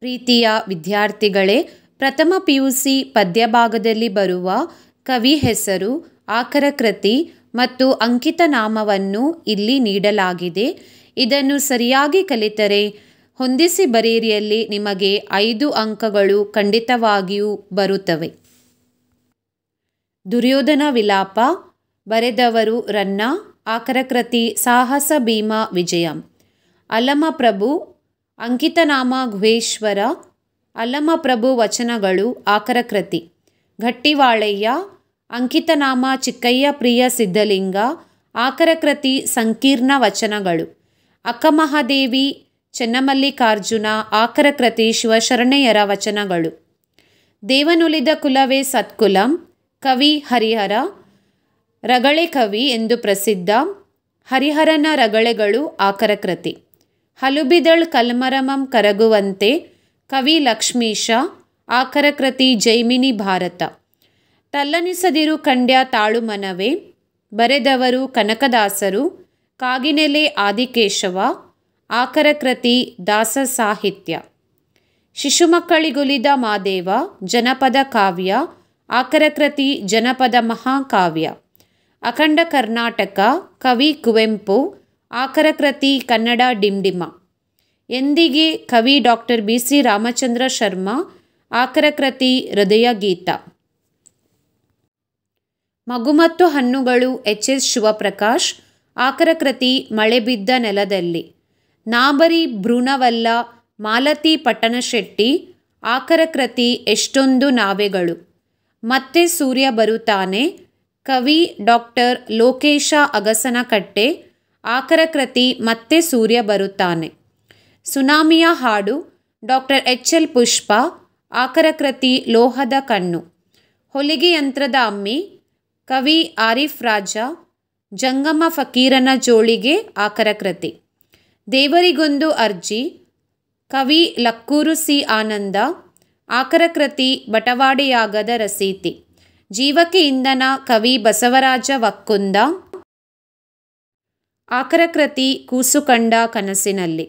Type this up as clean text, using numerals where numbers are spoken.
ಪ್ರೀತಿಯ ವಿದ್ಯಾರ್ಥಿಗಳೇ, ಪ್ರಥಮ PUC ಪದ್ಯಭಾಗದಲ್ಲಿ ಬರುವ ಕವಿ ಹೆಸರು, ಆಕರ ಕೃತಿ ಮತ್ತು ಅಂಕಿತನಾಮವನ್ನು ಇಲ್ಲಿ ನೀಡಲಾಗಿದೆ. ಇದನ್ನು ಸರಿಯಾಗಿ ಕಲಿತರೆ ಹೊಂದಿಸಿ ಬರೆಯಿರಿಯಲ್ಲಿ ನಿಮಗೆ 5 ಅಂಕಗಳು ಖಂಡಿತವಾಗಿಯೂ ಬರುತ್ತವೆ. ದುರ್ಯೋಧನ ವಿಲಾಪ ಬರೆದವರು ರನ್ನ. ಆಕರ ಕೃತಿ ಸಾಹಸ ಭೀಮ ವಿಜಯಂ. ಅಲ್ಲಮಪ್ರಭು ಅಂಕಿತನಾಮ ಗುಹೇಶ್ವರ. ಅಲ್ಲಮಪ್ರಭು ವಚನಗಳು ಆಕರ ಕೃತಿ. ಗಟ್ಟಿವಾಳಯ್ಯ ಅಂಕಿತನಾಮ ಚಿಕ್ಕಯ್ಯ ಪ್ರಿಯ ಸಿದ್ಧಲಿಂಗ. ಆಕರ ಕೃತಿ ಸಂಕೀರ್ಣ ವಚನಗಳು. ಅಕ್ಕಮಹಾದೇವಿ ಚೆನ್ನಮಲ್ಲಿಕಾರ್ಜುನ. ಆಕರ ಕೃತಿ ಶಿವಶರಣೆಯರ ವಚನಗಳು. ದೇವನುಲಿದ ಕುಲವೇ ಸತ್ಕುಲಂ. ಕವಿ ಹರಿಹರ. ರಗಳೆ ಕವಿ ಎಂದು ಪ್ರಸಿದ್ಧ. ಹರಿಹರನ ರಗಳೆಗಳು ಆಕರ ಕೃತಿ. ಹಲುಬಿದಳ್ ಕಲ್ಮರಮಂ ಕರಗುವಂತೆ. ಕವಿ ಲಕ್ಷ್ಮೀಶ. ಆಕರ ಕೃತಿ ಜೈಮಿನಿ ಭಾರತ. ತಲ್ಲನಿಸದಿರು ಕಂಡ್ಯ ತಾಳು ಮನವೇ ಬರೆದವರು ಕನಕದಾಸರು. ಕಾಗಿನೆಲೆ ಆದಿಕೇಶವ. ಆಕರ ಕೃತಿ ದಾಸ ಸಾಹಿತ್ಯ. ಶಿಶುಮಕ್ಕಳಿಗುಲಿದ ಮಾದೇವ ಜನಪದ ಕಾವ್ಯ. ಆಕರ ಕೃತಿ ಜನಪದ ಮಹಾಕಾವ್ಯ. ಅಖಂಡ ಕರ್ನಾಟಕ ಕವಿ ಕುವೆಂಪು. ಆಕರ ಕೃತಿ ಕನ್ನಡ ಡಿಂಡಿಮ. ಎಂದಿಗೆ ಕವಿ ಡಾಕ್ಟರ್ BC ರಾಮಚಂದ್ರ ಶರ್ಮಾ. ಆಕರ ಕೃತಿ ಹೃದಯಗೀತ. ಮಗು ಮತ್ತು ಹಣ್ಣುಗಳು HS ಶಿವಪ್ರಕಾಶ್. ಆಕರ ಕೃತಿ ಮಳೆ ಬಿದ್ದ ನೆಲದಲ್ಲಿ. ನಾಬರಿ ಭ್ರೂಣವಲ್ಲ ಮಾಲತಿ ಪಟ್ಟಣಶೆಟ್ಟಿ. ಆಕರ ಕೃತಿ ಎಷ್ಟೊಂದು ನಾವೆಗಳು. ಮತ್ತೆ ಸೂರ್ಯ ಬರುತ್ತಾನೆ. ಕವಿ ಡಾಕ್ಟರ್ ಲೋಕೇಶ ಅಗಸನಕಟ್ಟೆ. ಆಕರ ಕೃತಿ ಮತ್ತೆ ಸೂರ್ಯ ಬರುತ್ತಾನೆ. ಸುನಾಮಿಯ ಹಾಡು ಡಾಕ್ಟರ್ HL ಪುಷ್ಪ. ಆಕರ ಕೃತಿ ಲೋಹದ ಕಣ್ಣು. ಹೊಲಿಗೆ ಯಂತ್ರದ ಅಮ್ಮಿ. ಕವಿ ಆರಿಫ್ ರಾಜ. ಜಂಗಮ ಫಕೀರನ ಜೋಳಿಗೆ. ಆಕರ ಕೃತಿ. ದೇವರಿಗೊಂದು ಅರ್ಜಿ. ಕವಿ ಲಕ್ಕೂರು C ಆನಂದ. ಆಕರ ಕೃತಿ ಬಟವಾಡೆಯಾಗದ ರಸೀತಿ. ಜೀವಕ್ಕೆ ಇಂಧನ ಕವಿ ಬಸವರಾಜ ವಕ್ಕುಂದ. ಆಕರ ಕೃತಿ ಕೂಸು ಕಂಡ ಕನಸಿನಲ್ಲಿ.